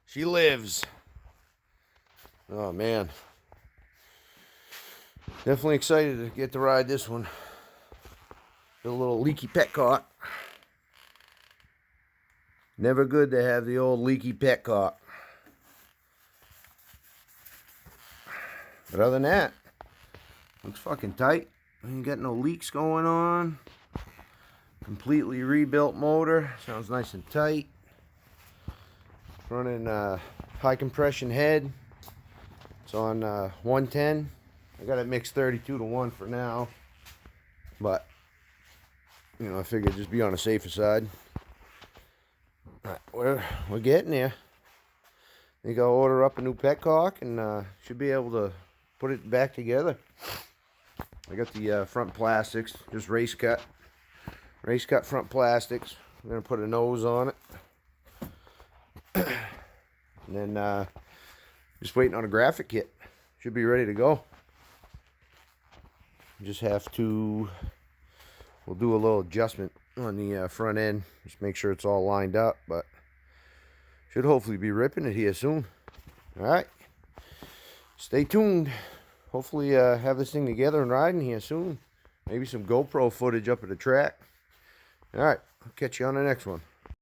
She lives. Oh man. Definitely excited to get to ride this one. The little leaky petcock. Never good to have the old leaky petcock. But other than that, looks fucking tight. Ain't got no leaks going on. Completely rebuilt motor. Sounds nice and tight. Running high compression head. It's on 110. I got it mixed 32-1 for now. But, you know, I figured just be on the safer side. Alright, we're getting there. I think I'll order up a new petcock and should be able to put it back together. I got the front plastics, just race cut front plastics. I'm gonna put a nose on it, and then just waiting on a graphic kit. Should be ready to go. Just have to, we'll do a little adjustment on the front end, just make sure it's all lined up, but should hopefully be ripping it here soon. All right, stay tuned. Hopefully have this thing together and riding here soon. Maybe some GoPro footage up at the track. All right, I'll catch you on the next one.